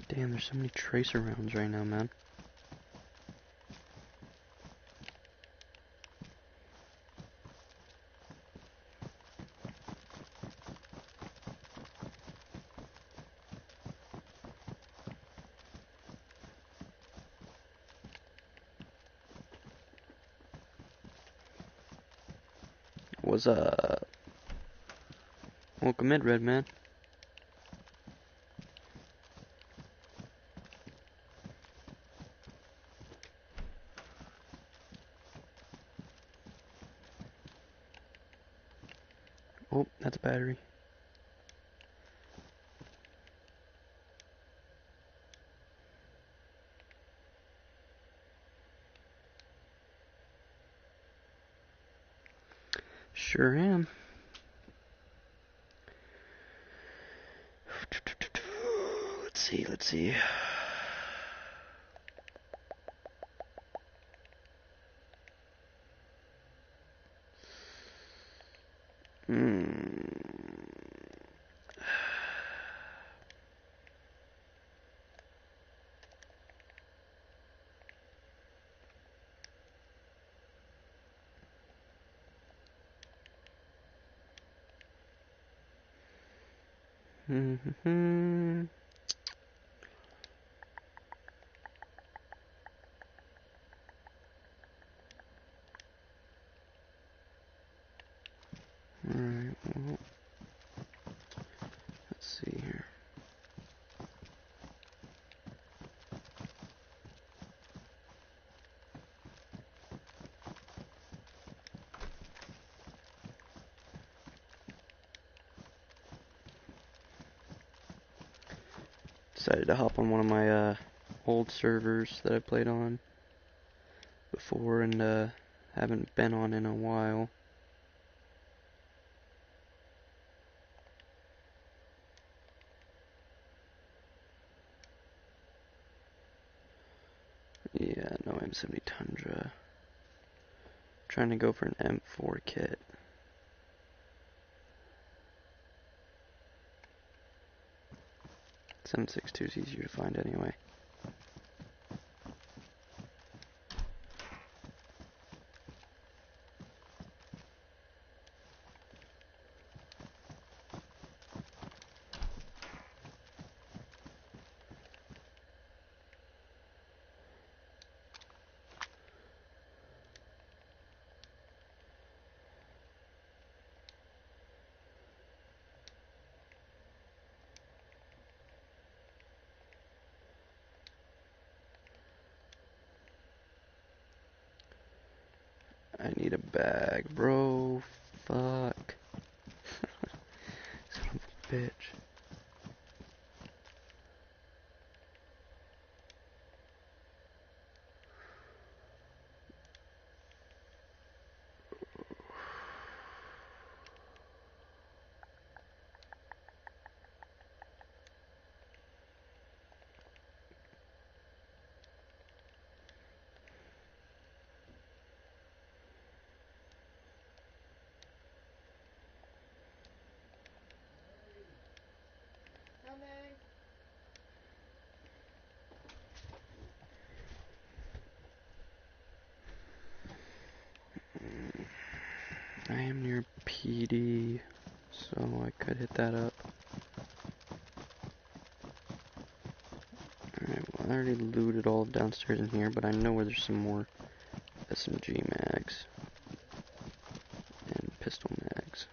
Damn, there's so many tracer rounds right now, man. What's up? Welcome in, Red Man. Oh, that's a battery. Sure am. Let's see. Alright, well, let's see here. Decided to hop on one of my old servers that I played on before and haven't been on in a while. Yeah, no M70 Tundra. Trying to go for an M4 kit. M62 is easier to find anyway. I need a bag, bro. Fuck. Son of a bitch. I am near PD, so I could hit that up. Alright, well, I already looted all downstairs in here, but I know where there's some more SMG mags and pistol mags.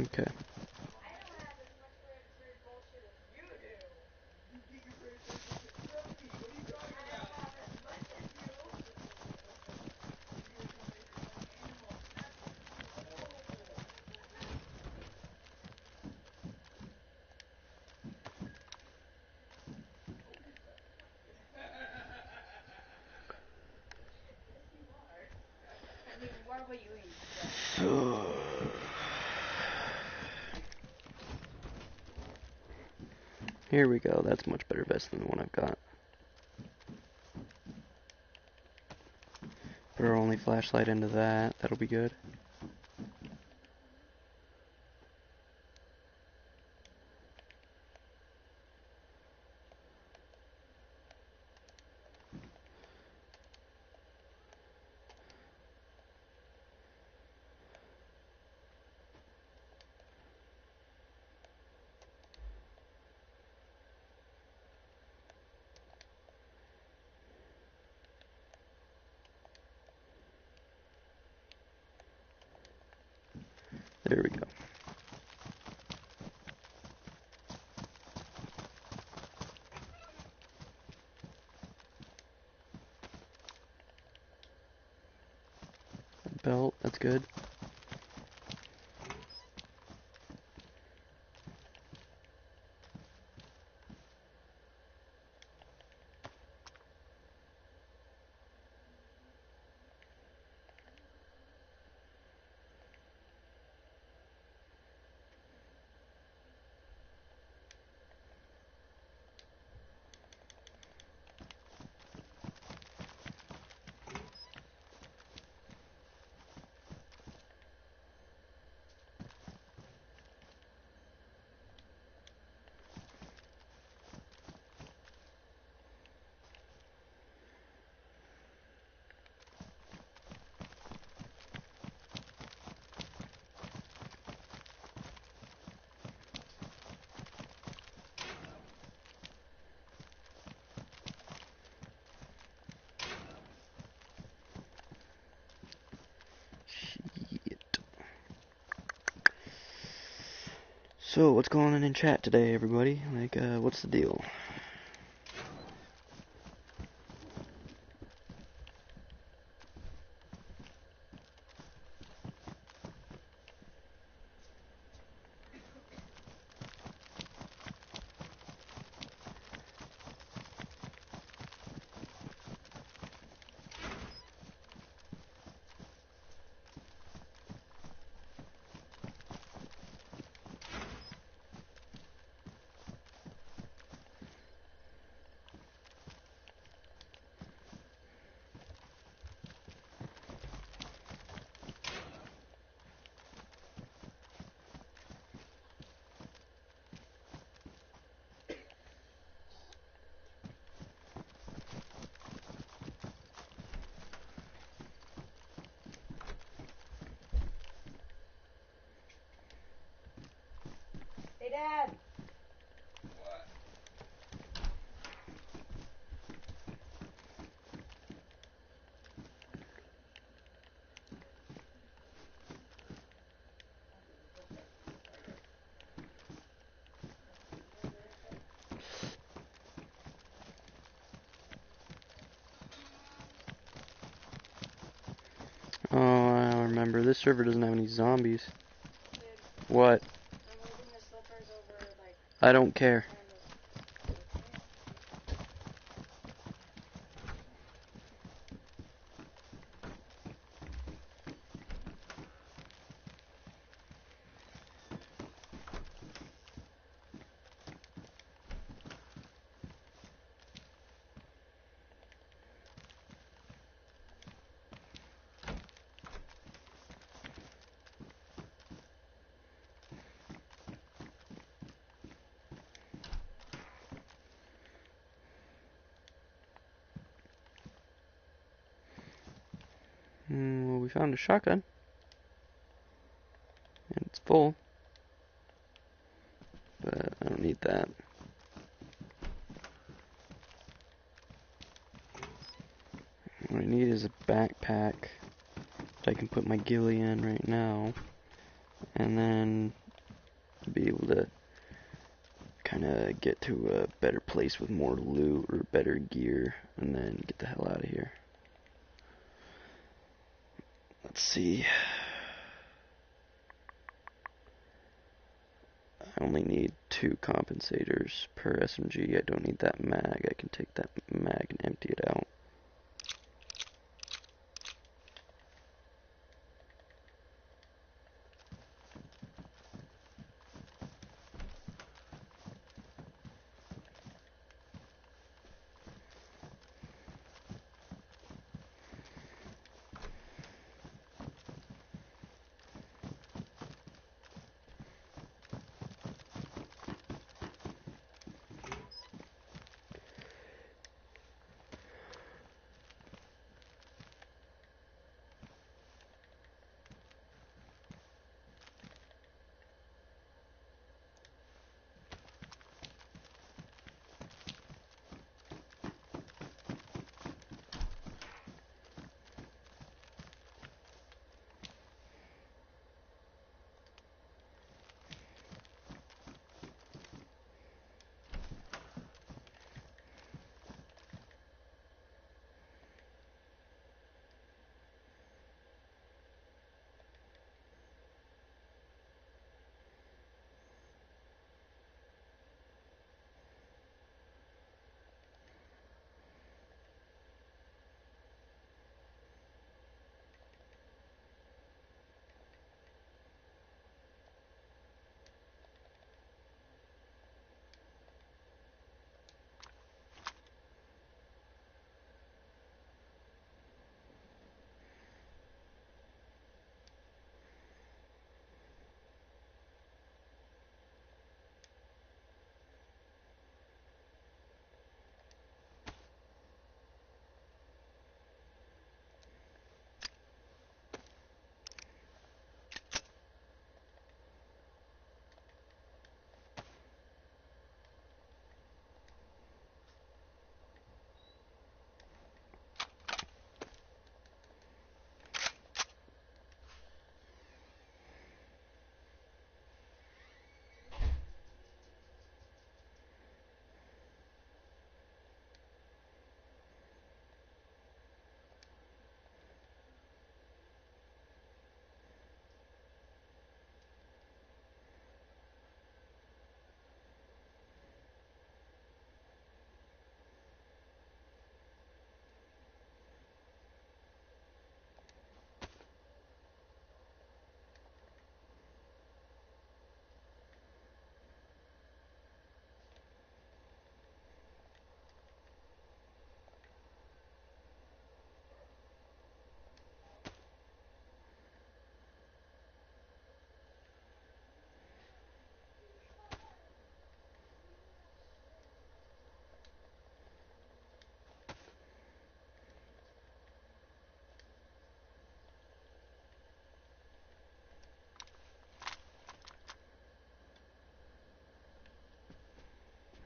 Okay. Here we go. That's much better vest than the one I've got. Put our only flashlight into that. That'll be good. There we go. Belt, that's good. Shit. So, what's going on in chat today, everybody? Like, what's the deal? Hey, Dad! Oh, I remember. This server doesn't have any zombies. What? I'm moving the slippers over, like, I don't care. Well, we found a shotgun. And it's full. But I don't need that. What I need is a backpack that I can put my ghillie in right now. And then be able to kind of get to a better place with more loot or better gear, and then get the hell out of here. Let's see. I only need 2 compensators per SMG. I don't need that mag. I can take that mag and empty it out.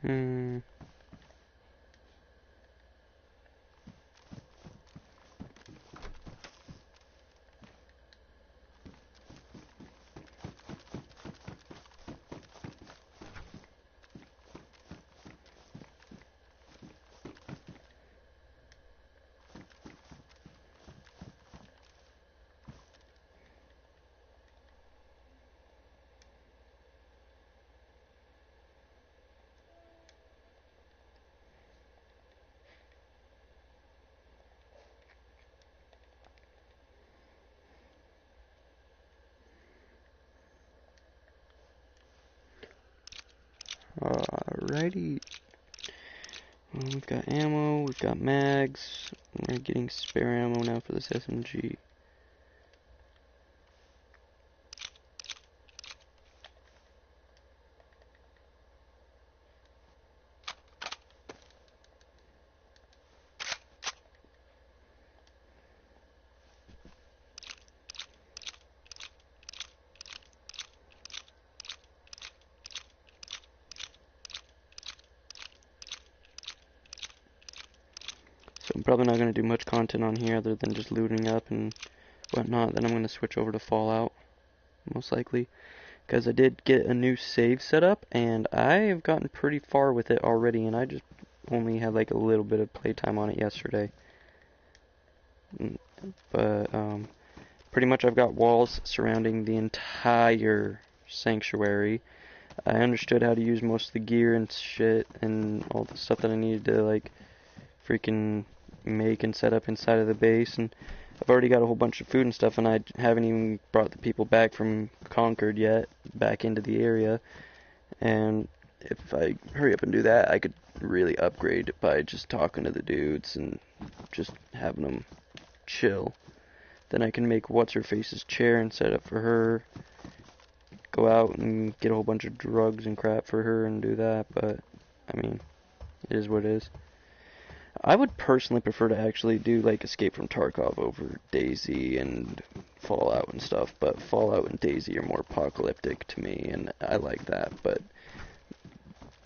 Hmm. Alrighty. Well, we've got ammo, we've got mags. We're getting spare ammo now for this SMG. So I'm probably not going to do much content on here other than just looting up and whatnot. Then I'm going to switch over to Fallout, most likely. because I did get a new save set up, and I have gotten pretty far with it already, and I just only had like a little bit of playtime on it yesterday. But pretty much I've got walls surrounding the entire sanctuary. I understood how to use most of the gear and shit and all the stuff that I needed to like freaking make and set up inside of the base, and I've already got a whole bunch of food and stuff, and I haven't even brought the people back from Concord yet back into the area. And if I hurry up and do that, I could really upgrade by just talking to the dudes and just having them chill. Then I can make what's-her-face's chair and set up for her, go out and get a whole bunch of drugs and crap for her and do that, but I mean, it is what it is. I would personally prefer to actually do like Escape from Tarkov over DayZ and Fallout and stuff, but Fallout and DayZ are more apocalyptic to me, and I like that, but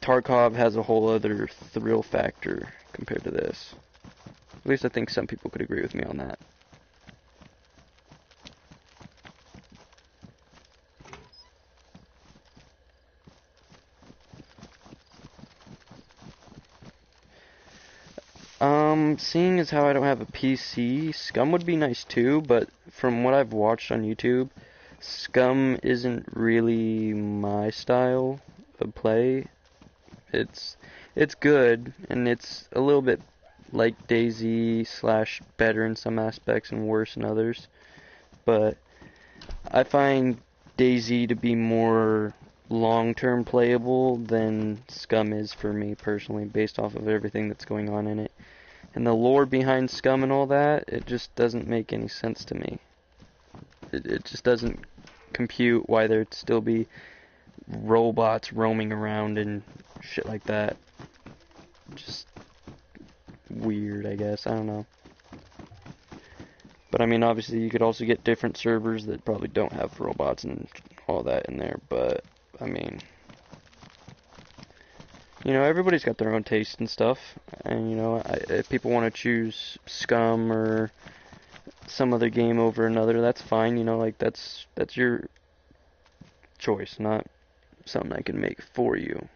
Tarkov has a whole other thrill factor compared to this. At least I think some people could agree with me on that. Seeing as how I don't have a PC, Scum would be nice too, but from what I've watched on YouTube, Scum isn't really my style of play. It's good, and it's a little bit like DayZ slash better in some aspects and worse in others, but I find DayZ to be more long-term playable than Scum is for me personally, based off of everything that's going on in it. And the lore behind Scum and all that, it just doesn't make any sense to me. It just doesn't compute why there'd still be robots roaming around and shit like that. Just weird, I guess. I don't know. But I mean, obviously you could also get different servers that probably don't have robots and all that in there, but I mean, you know, everybody's got their own taste and stuff, and you know, if people want to choose Scum or some other game over another, that's fine. You know, like that's your choice, not something I can make for you.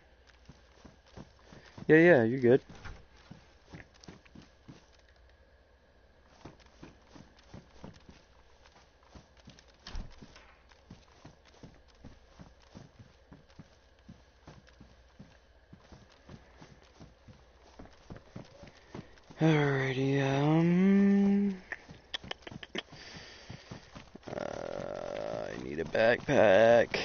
Yeah, you're good. Alrighty, I need a backpack.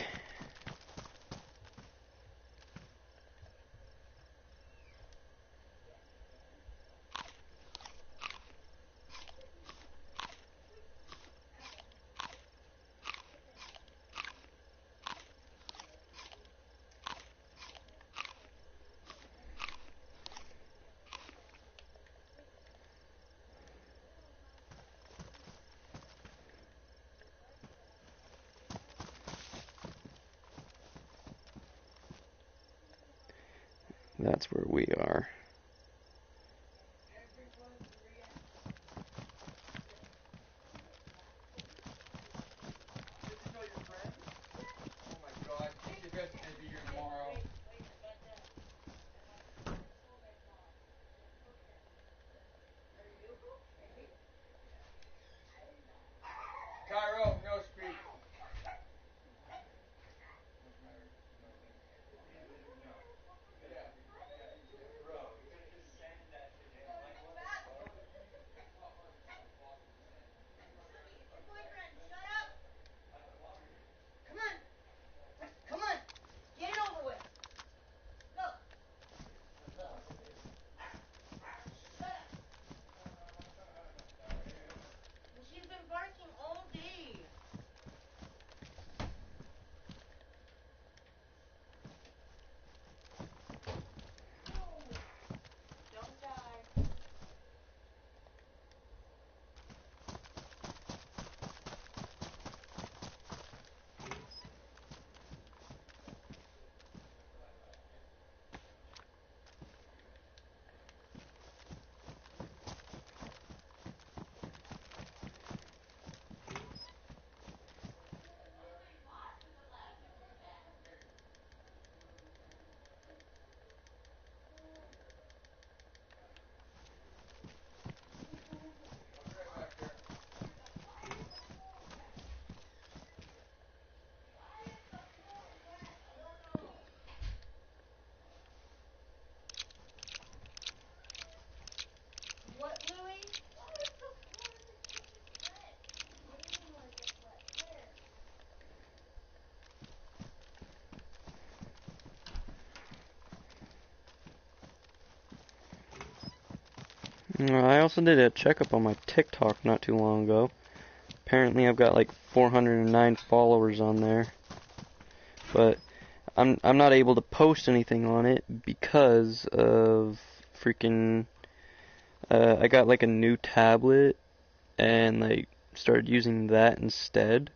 That's where we are. I also did a checkup on my TikTok not too long ago. Apparently I've got like 409 followers on there. But I'm not able to post anything on it because of freaking I got like a new tablet and like started using that instead.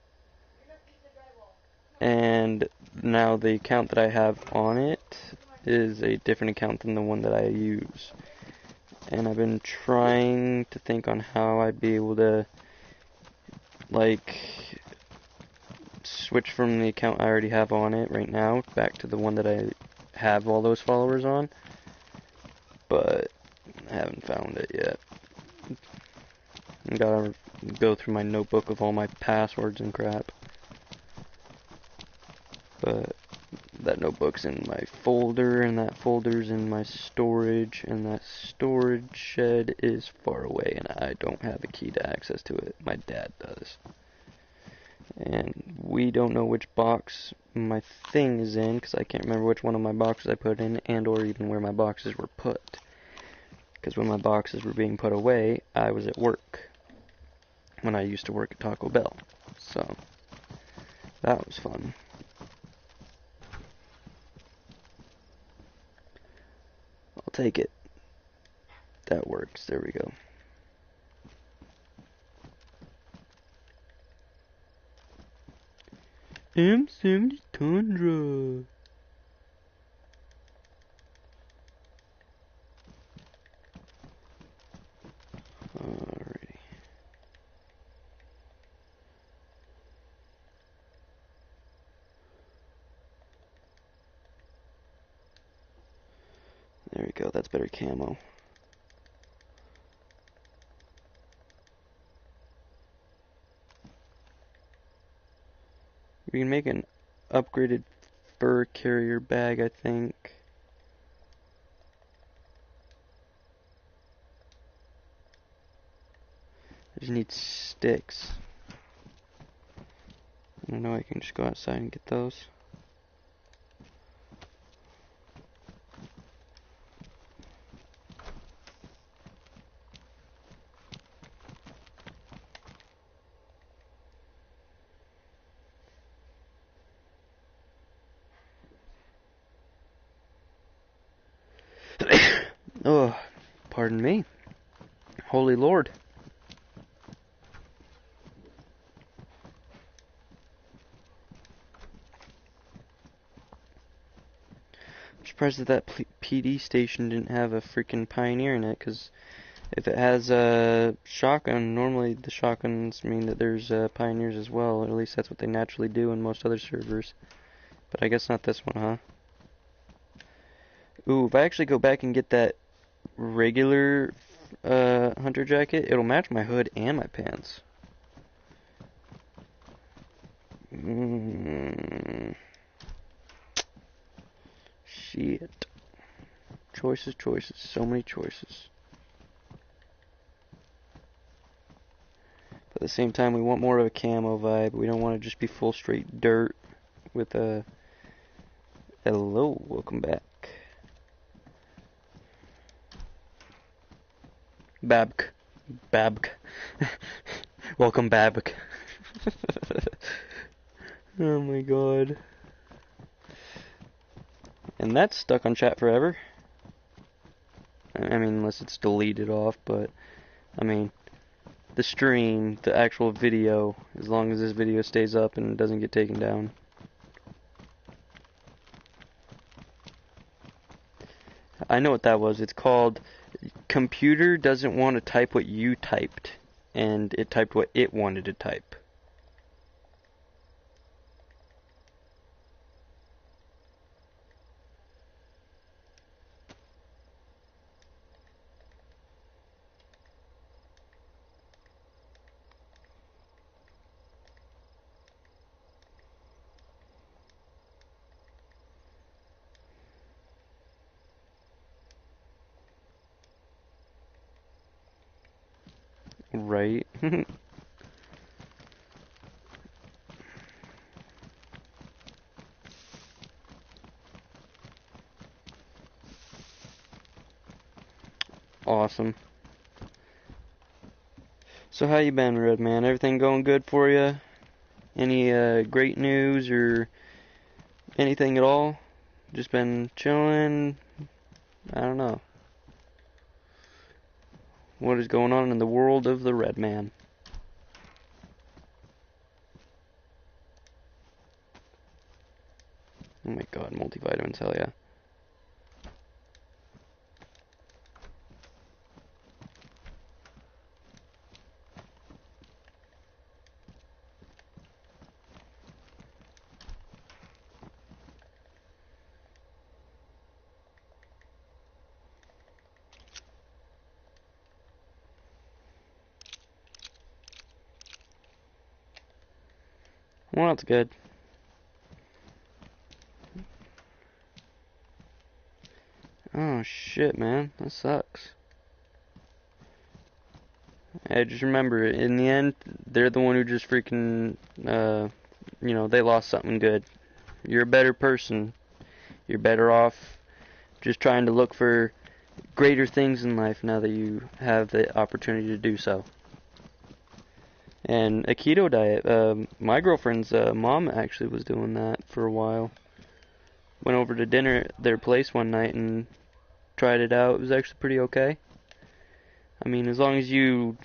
And now the account that I have on it is a different account than the one that I use. And I've been trying to think on how I'd be able to like switch from the account I already have on it right now back to the one that I have all those followers on, but I haven't found it yet. I gotta go through my notebook of all my passwords and crap, but that notebook's in my folder, and that folder's in my storage, and that storage shed is far away, and I don't have a key to access to it. My dad does. And we don't know which box my thing is in, because I can't remember which one of my boxes I put in, and or even where my boxes were put. Because when my boxes were being put away, I was at work. When I used to work at Taco Bell. So, that was fun. I'll take it. That works. There we go. M70 Tundra. Alrighty. There we go. That's better camo. We can make an upgraded fur carrier bag, I think. I just need sticks. I know I can just go outside and get those. Oh, pardon me. Holy Lord. I'm surprised that PD station didn't have a freaking Pioneer in it, because if it has a shotgun, normally the shotguns mean that there's Pioneers as well, or at least that's what they naturally do in most other servers. But I guess not this one, huh? Ooh, if I actually go back and get that regular hunter jacket, it'll match my hood and my pants. Shit. Choices, choices. So many choices. But at the same time, we want more of a camo vibe. We don't want to just be full straight dirt with a... Hello, welcome back. Babk. Babk. Welcome, Babk. Oh my god. And that's stuck on chat forever. I mean, unless it's deleted off, but I mean, the stream, the actual video, as long as this video stays up and doesn't get taken down. I know what that was. It's called computer doesn't want to type what you typed, and it typed what it wanted to type. Right? Awesome. So how you been, Red Man? Everything going good for you? Any great news or anything at all? Just been chilling? I don't know. What is going on in the world of the Red Man? Oh my god, multivitamins, hell yeah. Well, that's good. Oh shit, man, that sucks. Hey, just remember, in the end, they're the one who just freaking, they lost something good. You're a better person. You're better off just trying to look for greater things in life now that you have the opportunity to do so. And a keto diet, my girlfriend's mom actually was doing that for a while. Went over to dinner at their place one night and tried it out. It was actually pretty okay. I mean, as long as you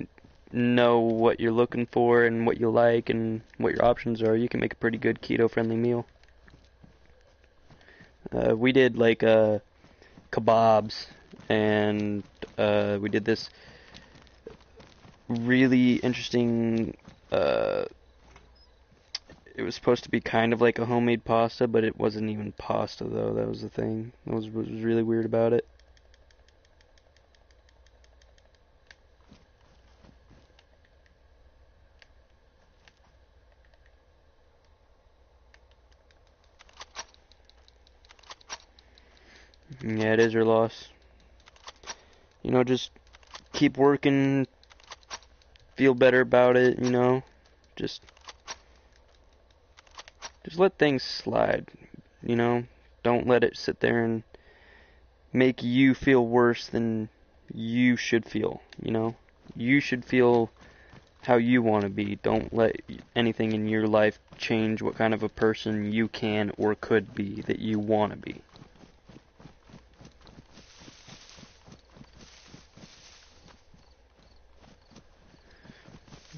know what you're looking for and what you like and what your options are, you can make a pretty good keto-friendly meal. We did like kebabs, and we did this really interesting. It was supposed to be kind of like a homemade pasta, but it wasn't even pasta though. That was the thing. That was what was really weird about it. Yeah, it is your loss. Just keep working, feel better about it, Just let things slide, you know? Don't let it sit there and make you feel worse than you should feel, You should feel how you want to be. Don't let anything in your life change what kind of a person you can or could be that you want to be.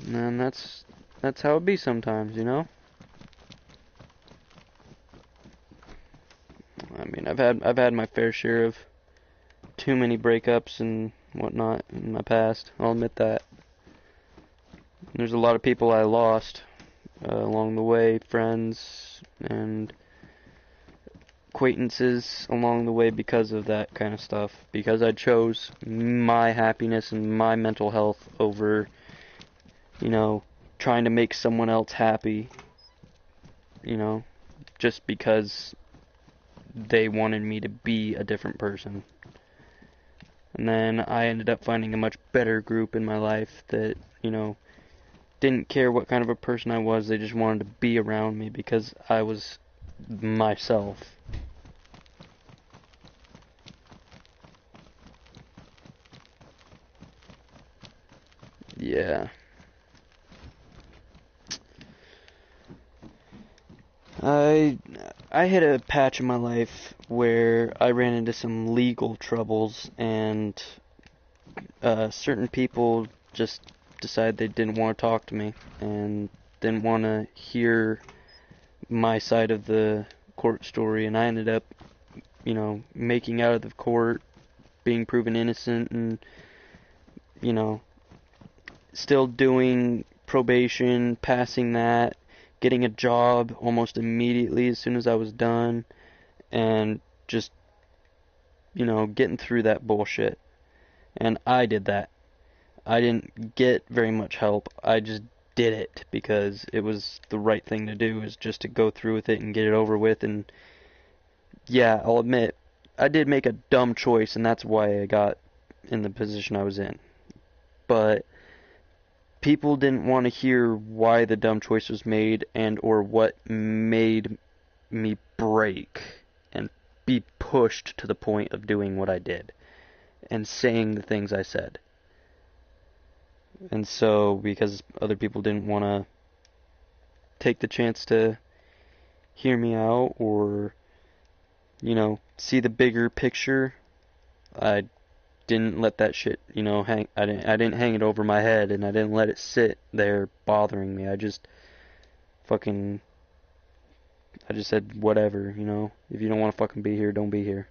And that's how it be sometimes, I mean, I've had my fair share of too many breakups and whatnot in my past. I'll admit that. There's a lot of people I lost along the way, friends and acquaintances along the way because of that kind of stuff. Because I chose my happiness and my mental health over, trying to make someone else happy, just because they wanted me to be a different person. And then I ended up finding a much better group in my life that, didn't care what kind of a person I was. They just wanted to be around me because I was myself. Yeah. I I hit a patch in my life where I ran into some legal troubles, and certain people just decided they didn't want to talk to me and didn't want to hear my side of the court story, and I ended up, making out of the court, being proven innocent, and, you know, still doing probation, passing that, getting a job almost immediately as soon as I was done, and just, getting through that bullshit. And I did that. I didn't get very much help. I just did it because it was the right thing to do, is just to go through with it and get it over with. And yeah, I'll admit, I did make a dumb choice, and that's why I got in the position I was in. But people didn't want to hear why the dumb choice was made and or what made me break and be pushed to the point of doing what I did and saying the things I said. And so, because other people didn't want to take the chance to hear me out or, see the bigger picture, I didn't let that shit, hang. I didn't hang it over my head, and I didn't let it sit there bothering me. Fucking, I just said whatever, If you don't want to fucking be here, don't be here.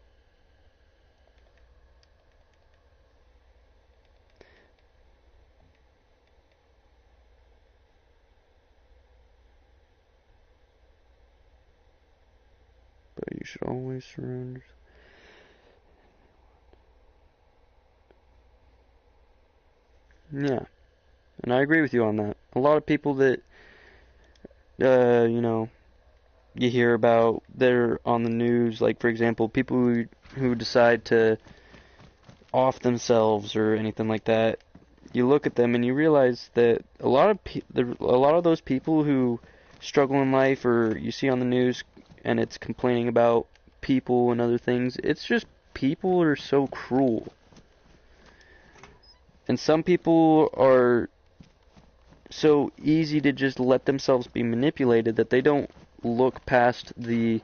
But you should always surrender. Yeah, and I agree with you on that. A lot of people that, uh, you know, you hear about they're on the news, like for example, people who decide to off themselves or anything like that. You look at them and you realize that a lot of those people who struggle in life, or you see on the news, and it's complaining about people and other things. It's just people are so cruel, and some people are so easy to just let themselves be manipulated that they don't look past the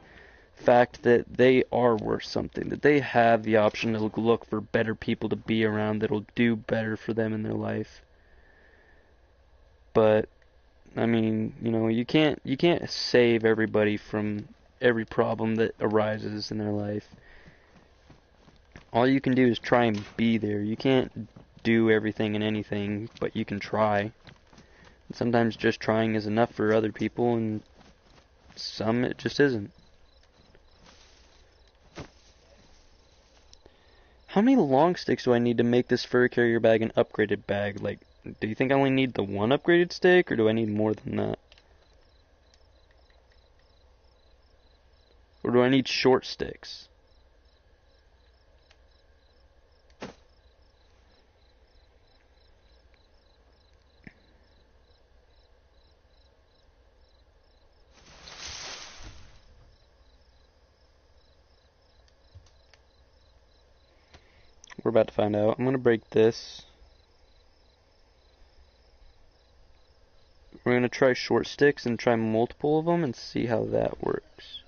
fact that they are worth something, that they have the option to look for better people to be around that'll do better for them in their life. But I mean, you can't save everybody from every problem that arises in their life. All you can do is try and be there. You can't do everything and anything, but you can try. And sometimes just trying is enough for other people, and some it just isn't. How many long sticks do I need to make this fur carrier bag an upgraded bag? Like, do you think I only need the one upgraded stick, or do I need more than that? Or do I need short sticks? We're about to find out. I'm gonna break this. We're gonna try short sticks and try multiple of them and see how that works.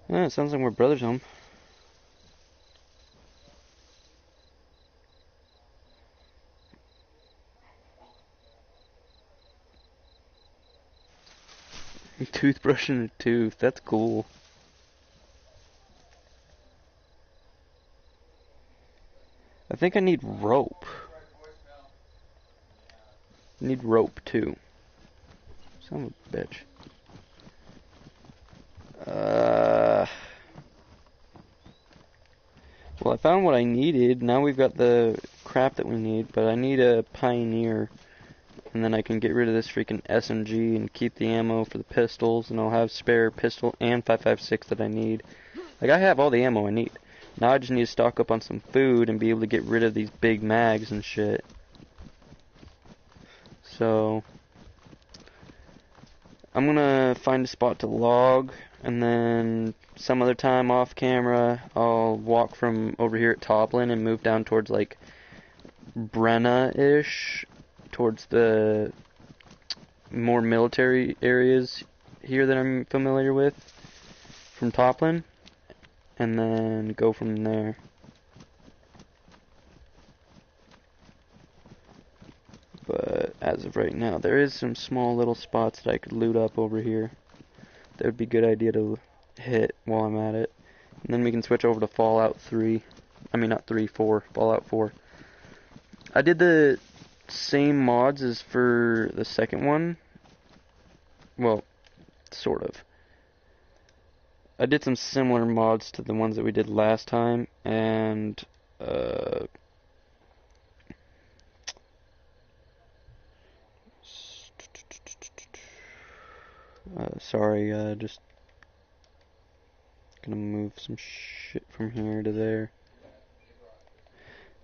It sounds like we're brothers home. Toothbrush and a tooth. That's cool. I think I need rope. I need rope too. Son of a bitch. Well, I found what I needed. Now we've got the crap that we need, but I need a pioneer. And then I can get rid of this freaking SMG and keep the ammo for the pistols, and I'll have spare pistol and 5.56 that I need. Like, I have all the ammo I need. Now I just need to stock up on some food and be able to get rid of these big mags and shit. So, I'm gonna find a spot to log, and then some other time off camera, I'll walk from over here at Toplin and move down towards, like, Brenna-ish, towards the more military areas here that I'm familiar with from Toplin, and then go from there. But as of right now, there is some small little spots that I could loot up over here. That would be a good idea to hit while I'm at it. And then we can switch over to Fallout 3. I mean, not 3, 4. Fallout 4. I did the same mods as for the second one. Well, sort of. I did some similar mods to the ones that we did last time, and sorry, just gonna move some shit from here to there.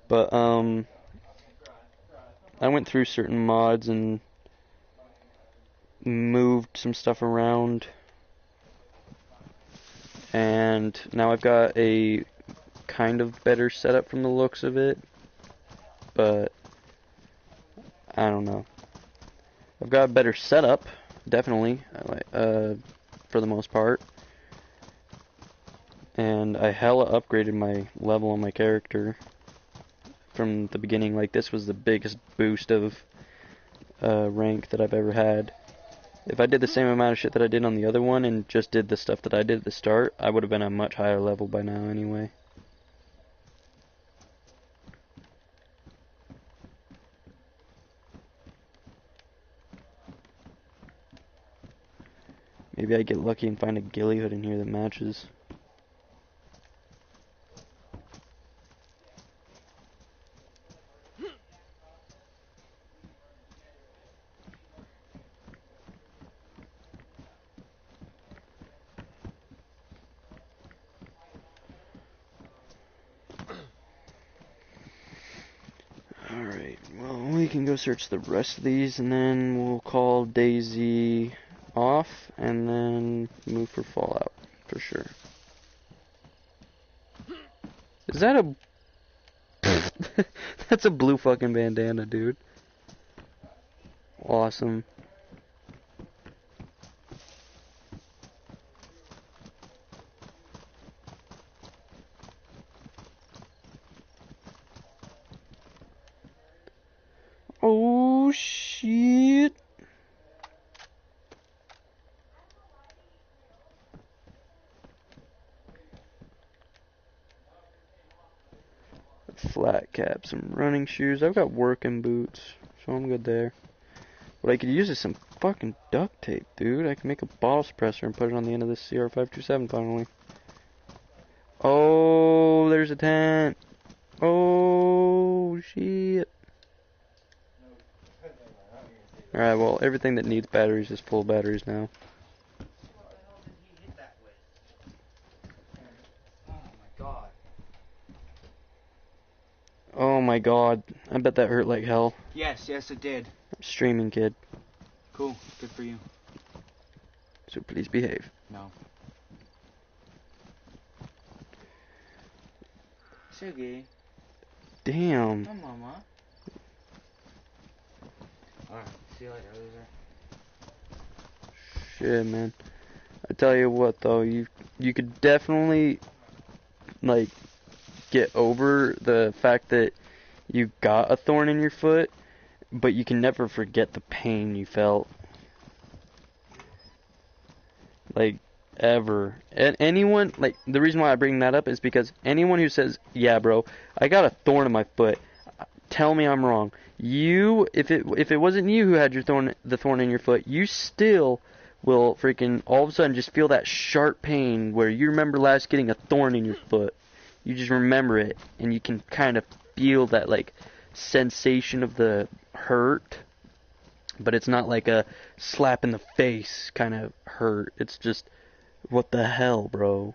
But I went through certain mods and moved moved some stuff around, and now I've got a kind of better setup from the looks of it, but I don't know. I've got a better setup, definitely, for the most part, and I hella upgraded my level on my character from the beginning. Like, this was the biggest boost of rank that I've ever had. If I did the same amount of shit that I did on the other one and just did the stuff that I did at the start, I would have been a much higher level by now anyway. Maybe I get lucky and find a ghillie hood in here that matches. Alright, well, we can go search the rest of these, and then we'll call DayZ off, and then move for Fallout, for sure. Is that a... That's a blue fucking bandana, dude. Awesome. Oh, shit. Flat cap, some running shoes. I've got working boots, so I'm good there. What I could use is some fucking duct tape, dude. I can make a bottle suppressor and put it on the end of this CR527 finally. Oh, there's a tent. Oh, shit. Alright, well, everything that needs batteries is full batteries now. Oh my god, I bet that hurt like hell. Yes, it did. I'm streaming, kid. Cool, good for you. So please behave. No. Sugi. Damn. Come mama. Alright, see you later, loser. Shit, man. I tell you what, though, you could definitely, like, get over the fact that you got a thorn in your foot, but you can never forget the pain you felt. Like, ever. And anyone, like, the reason why I bring that up is because anyone who says, yeah, bro, I got a thorn in my foot, tell me I'm wrong. You, if it wasn't you who had the thorn in your foot, you still will freaking all of a sudden just feel that sharp pain where you remember last getting a thorn in your foot. You just remember it, and you can kind of feel that, like, sensation of the hurt, but it's not like a slap in the face kind of hurt. It's just, what the hell, bro?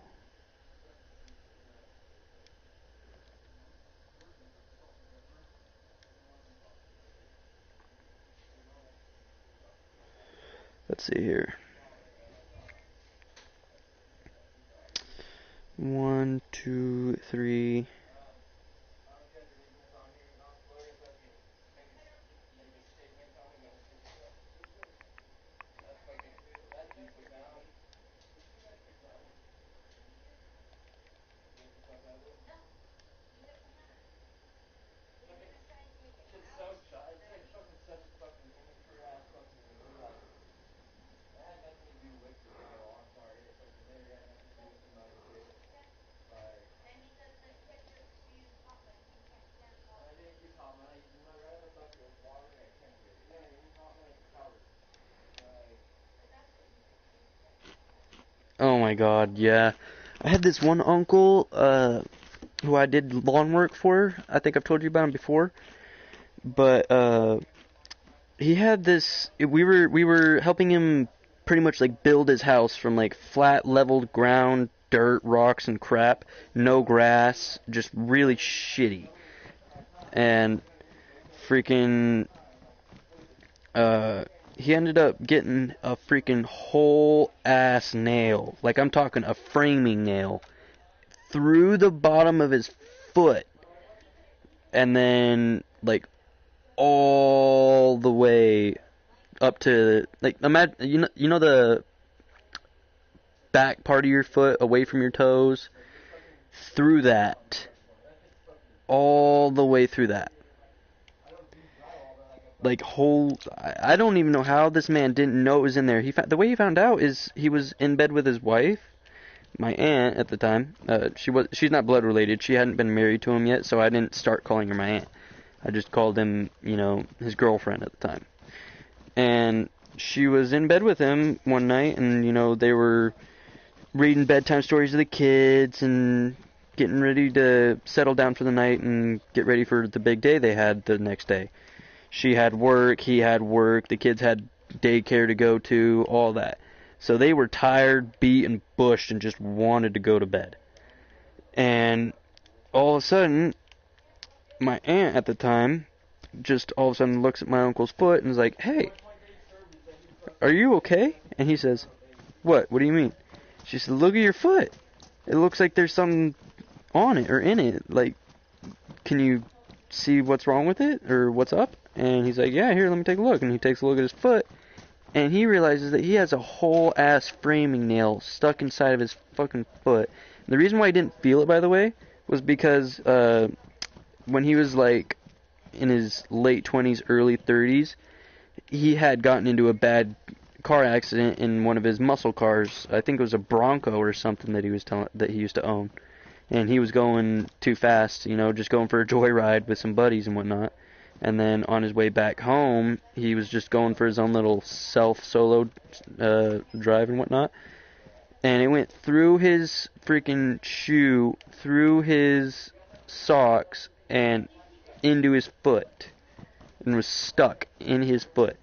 Let's see here. 1, 2, 3. Oh my god, yeah. I had this one uncle, who I did lawn work for. I think I've told you about him before. But, he had this, we were helping him pretty much, like, build his house from, like, flat, leveled ground, dirt, rocks, and crap. No grass. Just really shitty. And freaking, he ended up getting a freaking whole ass nail. Like, I'm talking a framing nail through the bottom of his foot. And then, like, all the way up to, like, imagine, you know the back part of your foot away from your toes? Through that. All the way through that. Like, I don't even know how this man didn't know it was in there. The way he found out is he was in bed with his wife, my aunt at the time. She's not blood related. She hadn't been married to him yet, so I didn't start calling her my aunt. I just called him, his girlfriend at the time. And she was in bed with him one night, and, they were reading bedtime stories to the kids and getting ready to settle down for the night and get ready for the big day they had the next day. She had work, he had work, the kids had daycare to go to, all that. So they were tired, beat, and bushed and just wanted to go to bed. And all of a sudden, my aunt at the time just all of a sudden looks at my uncle's foot and is like, "Hey, are you okay?" And he says, "What? What do you mean?" She said, "Look at your foot. It looks like there's something on it or in it. Like, can you see what's wrong with it or what's up?" And he's like, "Yeah, here, let me take a look." And he takes a look at his foot, and he realizes that he has a whole ass framing nail stuck inside of his fucking foot. And the reason why he didn't feel it, by the way, was because when he was like in his late 20s, early 30s, he had gotten into a bad car accident in one of his muscle cars. I think it was a Bronco or something that he used to own. And he was going too fast, just going for a joyride with some buddies and whatnot. And then on his way back home, he was just going for his own little solo drive and whatnot. And it went through his freaking shoe, through his socks, and into his foot. And was stuck in his foot.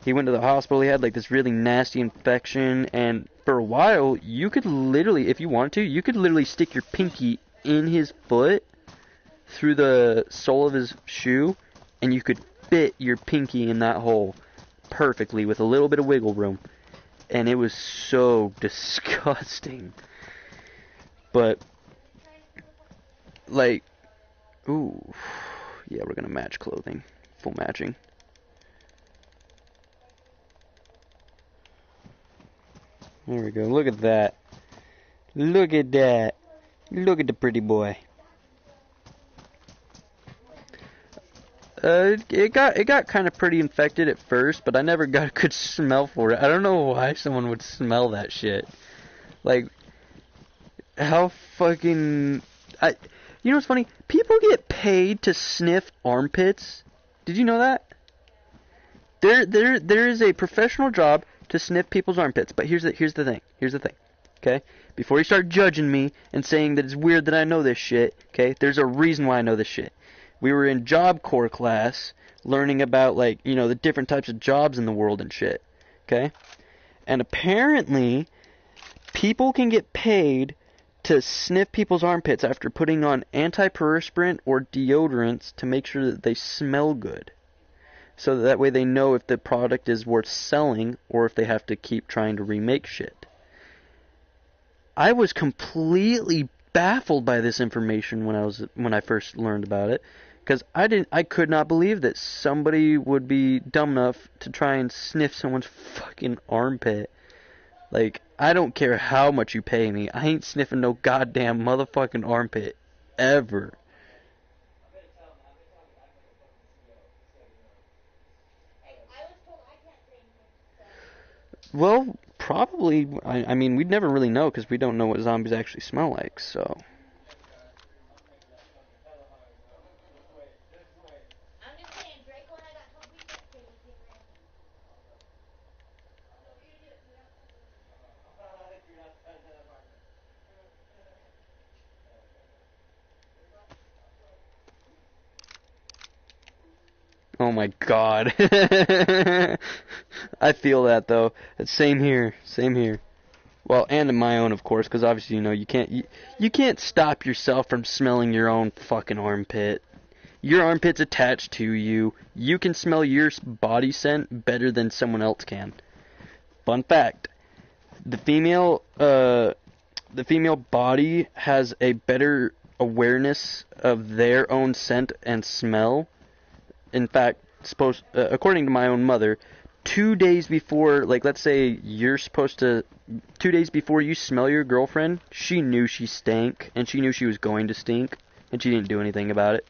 He went to the hospital. He had like this really nasty infection. And for a while, you could literally, if you wanted to, you could literally stick your pinky in his foot through the sole of his shoe. And you could fit your pinky in that hole perfectly with a little bit of wiggle room. And it was so disgusting. But, like, ooh, yeah, we're gonna match clothing. Full matching. There we go. Look at that. Look at that. Look at the pretty boy. It got kind of pretty infected at first, but I never got a good smell for it. I don't know why someone would smell that shit. Like, how fucking... You know what's funny? People get paid to sniff armpits. Did you know that? There is a professional job to sniff people's armpits. But here's the thing. Okay? Before you start judging me and saying that it's weird that I know this shit, okay? There's a reason why I know this shit. We were in Job Corps class learning about, like, the different types of jobs in the world and shit. Okay? And apparently, people can get paid to sniff people's armpits after putting on antiperspirant or deodorants to make sure that they smell good. So that way they know if the product is worth selling or if they have to keep trying to remake shit. I was completely baffled by this information when I first learned about it, because I could not believe that somebody would be dumb enough to try and sniff someone's fucking armpit. Like, I don't care how much you pay me, I ain't sniffing no goddamn motherfucking armpit ever. Well, probably. I mean, we'd never really know because we don't know what zombies actually smell like, so. Oh my god. I feel that though. Same here. Well, and in my own, of course, because obviously, you can't stop yourself from smelling your own fucking armpit. Your armpit's attached to you. You can smell your body scent better than someone else can. Fun fact: the female body has a better awareness of their own scent and smell. In fact, according to my own mother, 2 days before, like, let's say you're supposed to, 2 days before you smell your girlfriend, she knew she stank, and she knew she was going to stink, and she didn't do anything about it.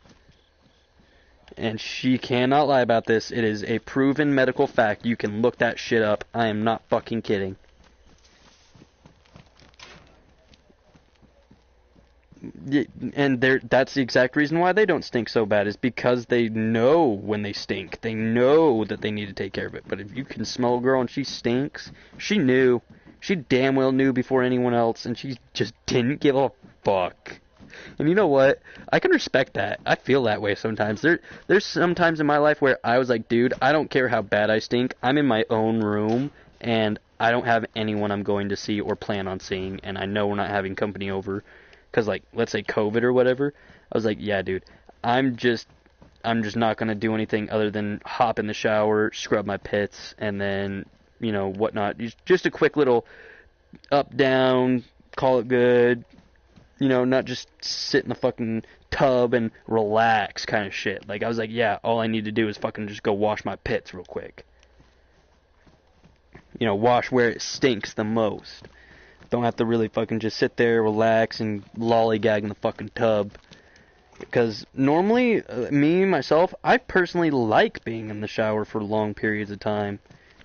And she cannot lie about this. It is a proven medical fact. You can look that shit up. I am not fucking kidding. And that's the exact reason why they don't stink so bad, is because they know when they stink. They know that they need to take care of it. But if you can smell a girl and she stinks, she knew. She damn well knew before anyone else, and she just didn't give a fuck. And you know what? I can respect that. I feel that way sometimes. There's some times in my life where I was like, dude, I don't care how bad I stink. I'm in my own room, and I don't have anyone I'm going to see or plan on seeing, and I know we're not having company over. Because, like, let's say COVID or whatever, I was like, yeah, dude, I'm just not going to do anything other than hop in the shower, scrub my pits, and then, you know, whatnot. Just a quick little up, down, call it good, you know, not just sit in the fucking tub and relax kind of shit. Like, I was like, yeah, all I need to do is fucking just go wash my pits real quick. You know, wash where it stinks the most. Don't have to really fucking just sit there, relax, and lollygag in the fucking tub. Because normally, myself, I personally like being in the shower for long periods of time.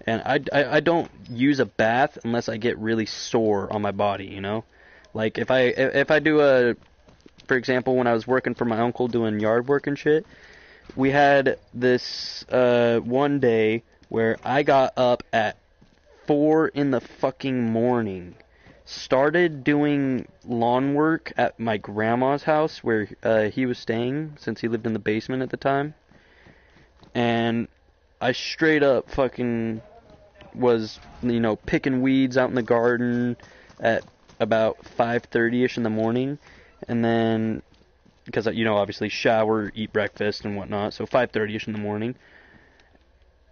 And I don't use a bath unless I get really sore on my body, you know? Like, if I do for example, when I was working for my uncle doing yard work and shit, we had this one day where I got up at 4 in the fucking morning. Started doing lawn work at my grandma's house where he was staying, since he lived in the basement at the time. And I straight up fucking was, you know, picking weeds out in the garden at about 5:30ish in the morning. And then, because, you know, obviously shower, eat breakfast and whatnot, so 5:30ish in the morning.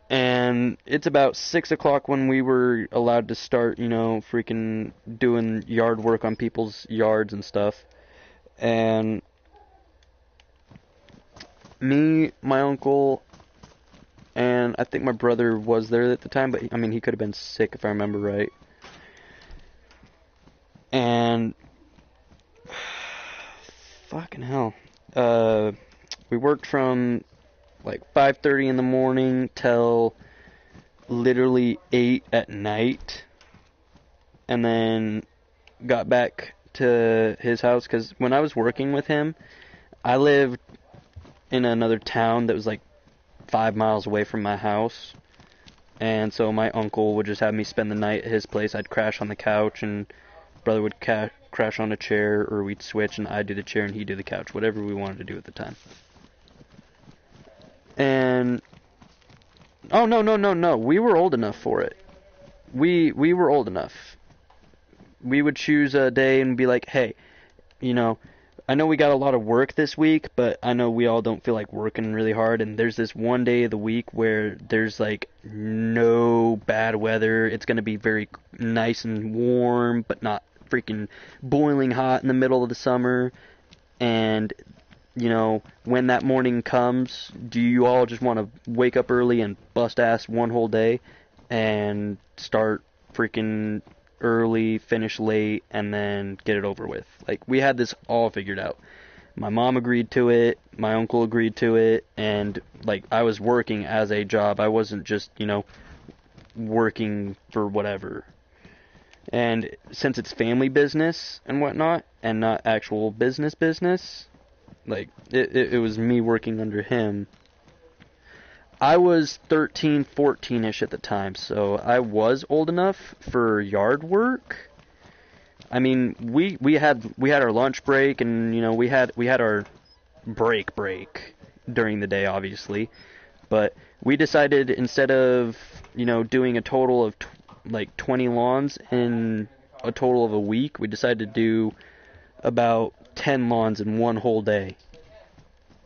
And it's about 6 o'clock when we were allowed to start, you know, freaking doing yard work on people's yards and stuff. And me, my uncle, and I think my brother was there at the time, but, I mean, he could have been sick if I remember right. And fucking hell. We worked from like 5:30 in the morning till literally 8 at night, and then got back to his house, because when I was working with him, I lived in another town that was like 5 miles away from my house, and so my uncle would just have me spend the night at his place. I'd crash on the couch, and brother would crash on a chair, or we'd switch, and I'd do the chair and he'd do the couch, whatever we wanted to do at the time. And oh, no, we were old enough for it. We were old enough. We would choose a day and be like, hey, you know, I know we got a lot of work this week, but I know we all don't feel like working really hard, and there's this one day of the week where there's like no bad weather. It's going to be very nice and warm, but not freaking boiling hot in the middle of the summer. And, you know, when that morning comes, do you all just want to wake up early and bust ass one whole day and start freaking early, finish late, and then get it over with? Like, we had this all figured out. My mom agreed to it, my uncle agreed to it, and, like, I was working as a job. I wasn't just, you know, working for whatever. And since it's family business and whatnot, and not actual business, like, it was me working under him. I was 13, 14-ish at the time, so I was old enough for yard work. I mean, we had our lunch break, and, you know, we had our break during the day, obviously. But we decided, instead of, you know, doing a total of like 20 lawns in a total of a week, we decided to do about 10 lawns in one whole day.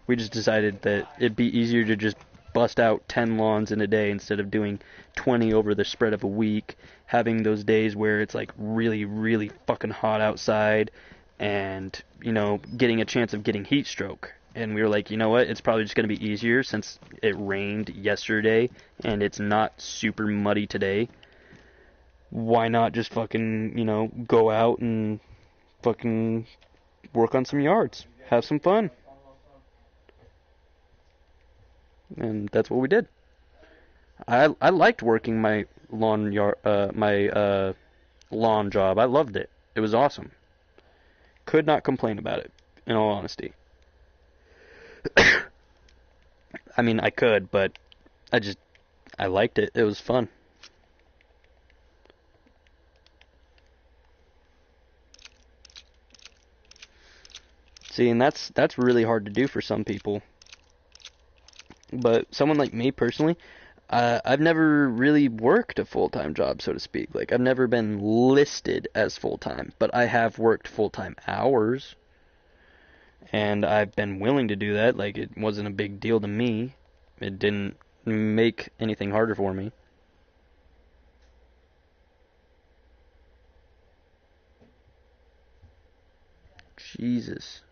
We just decided that it'd be easier to just bust out 10 lawns in a day instead of doing 20 over the spread of a week, having those days where it's like really, really fucking hot outside and, you know, getting a chance of getting heat stroke. And we were like, you know what, it's probably just going to be easier since it rained yesterday and it's not super muddy today. Why not just fucking, you know, go out and fucking work on some yards, have some fun. And that's what we did. I liked working my lawn job. I loved it. It was awesome. Could not complain about it, in all honesty. I mean, I could, but I liked it. It was fun. See, and that's really hard to do for some people. But someone like me personally, I've never really worked a full-time job, so to speak. Like, I've never been listed as full-time, but I have worked full-time hours. And I've been willing to do that. Like, it wasn't a big deal to me. It didn't make anything harder for me. Jesus.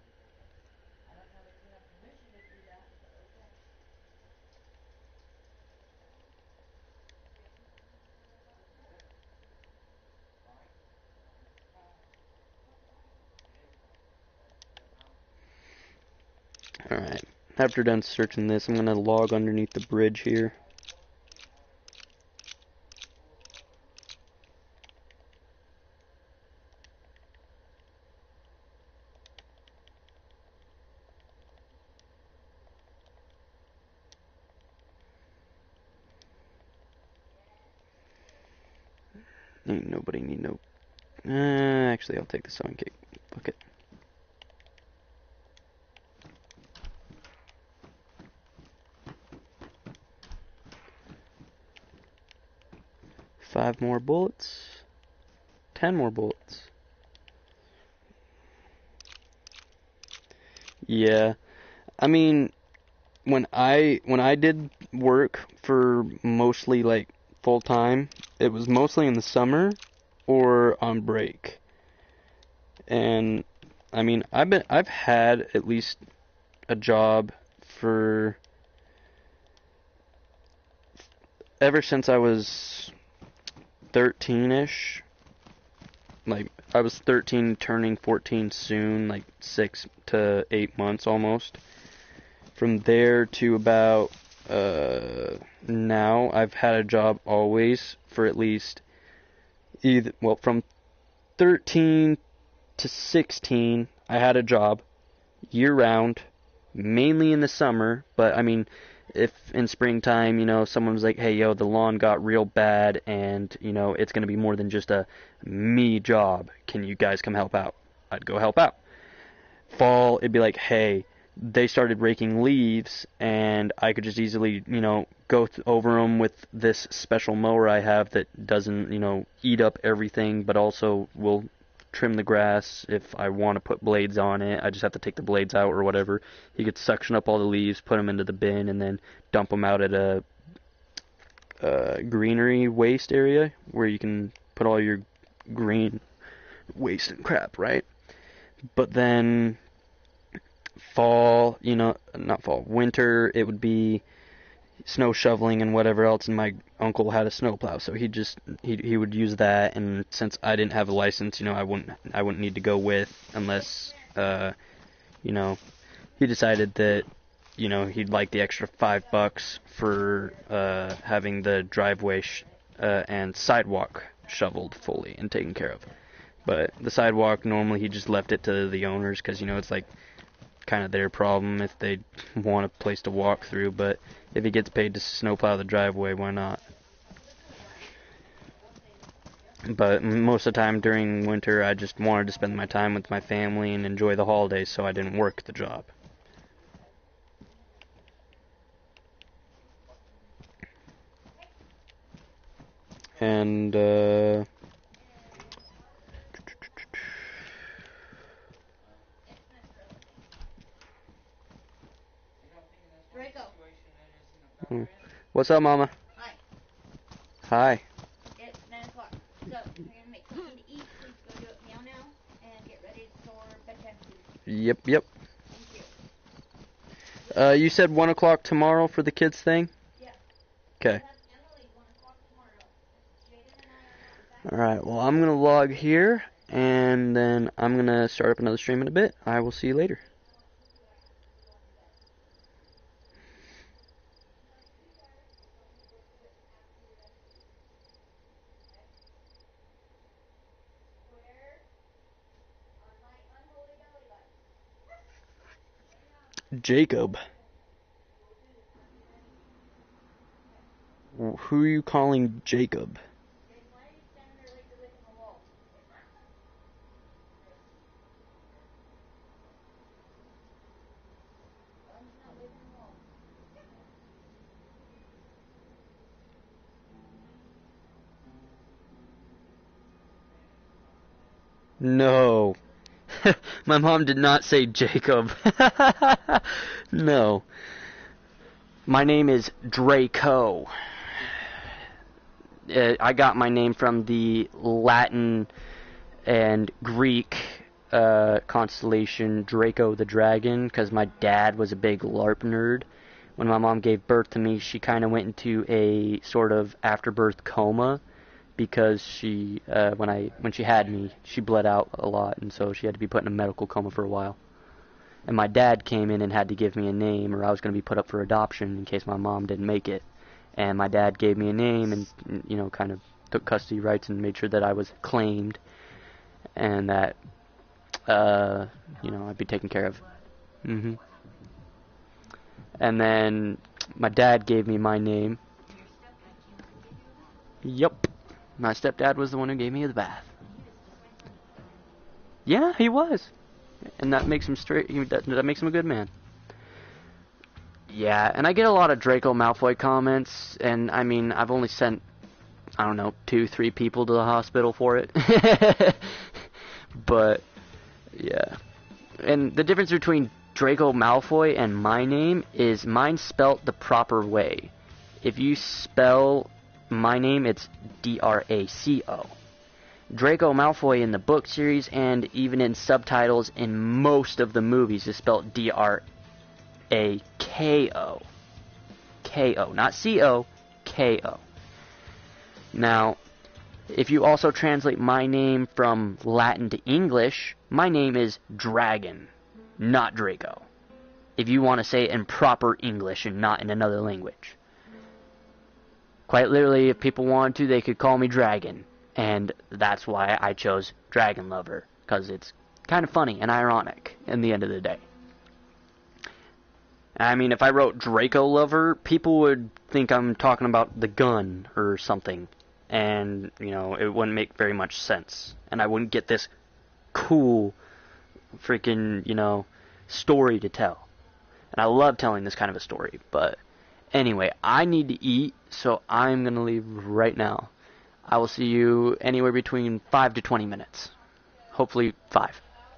Alright. After done searching this, I'm going to log underneath the bridge here. Ain't nobody need no... actually, I'll take the sewing cake. Fuck it. Five more bullets. 10 more bullets. Yeah. I mean, when I did work for mostly like full time, it was mostly in the summer or on break. And I mean, I've had at least a job for ever since I was 13ish. Like, I was 13 turning 14 soon, like 6 to 8 months almost. From there to about now, I've had a job always for at least from 13 to 16, I had a job year round, mainly in the summer, but I mean, if in springtime, you know, someone was like, hey, yo, the lawn got real bad and, you know, it's going to be more than just a me job. Can you guys come help out? I'd go help out. Fall, it'd be like, hey, they started raking leaves and I could just easily, you know, go over them with this special mower I have that doesn't, you know, eat up everything, but also will trim the grass if I want to put blades on it. I just have to take the blades out or whatever. He could suction up all the leaves, put them into the bin, and then dump them out at a greenery waste area where you can put all your green waste and crap, right? But then fall, you know, not fall, winter, it would be snow shoveling and whatever else, and my uncle had a snowplow, so he would use that. And since I didn't have a license, you know, I wouldn't need to go with unless you know, he decided that, you know, he'd like the extra $5 for having the driveway and sidewalk shoveled fully and taken care of. But the sidewalk, normally he just left it to the owners because, you know, it's like kind of their problem if they want a place to walk through. But if he gets paid to snowplow the driveway, why not? But most of the time during winter, I just wanted to spend my time with my family and enjoy the holidays, so I didn't work the job. And What's up, Mama? Hi. Hi. It's 9 o'clock. So, we're going to make something to eat. Please go do it now and get ready for bedtime food. Yep. Thank you. You said 1 o'clock tomorrow for the kids thing? Yeah. Okay. That's Emily, 1 o'clock tomorrow. Jaden and I are not back. Alright, well, I'm going to log here, and then I'm going to start up another stream in a bit. I will see you later. Jacob. Who are you calling Jacob? Why are you standing there like you're licking the wall? I'm not licking the wall. No. My mom did not say Jacob. No. My name is Draco. I got my name from the Latin and Greek constellation Draco the Dragon, because my dad was a big LARP nerd. When my mom gave birth to me, she kind of went into a sort of afterbirth coma, because she when she had me, she bled out a lot, and so she had to be put in a medical coma for a while. And my dad came in and had to give me a name, or I was going to be put up for adoption in case my mom didn't make it. And my dad gave me a name and, kind of took custody rights and made sure that I was claimed and that, I'd be taken care of. And then my dad gave me my name. Yup. My stepdad was the one who gave me the bath. Yeah, he was. And that makes him that makes him a good man. Yeah, and I get a lot of Draco Malfoy comments, and I mean, I've only sent, I don't know, 2-3 people to the hospital for it. But, yeah. And the difference between Draco Malfoy and my name is mine's spelt the proper way. If you spell my name, it's D-R-A-C-O. Draco Malfoy in the book series and even in subtitles in most of the movies is spelled D-R-A-K-O. K-O, not C-O, K-O. Now, if you also translate my name from Latin to English, my name is Dragon, not Draco. If you want to say it in proper English and not in another language. Quite literally, if people wanted to, they could call me Dragon. And that's why I chose Dragon Lover, because it's kind of funny and ironic in the end of the day. I mean, if I wrote Draco Lover, people would think I'm talking about the gun or something. And, it wouldn't make very much sense. And I wouldn't get this cool freaking, story to tell. And I love telling this kind of a story. But anyway, I need to eat, so I'm going to leave right now. I will see you anywhere between 5 to 20 minutes. Hopefully 5.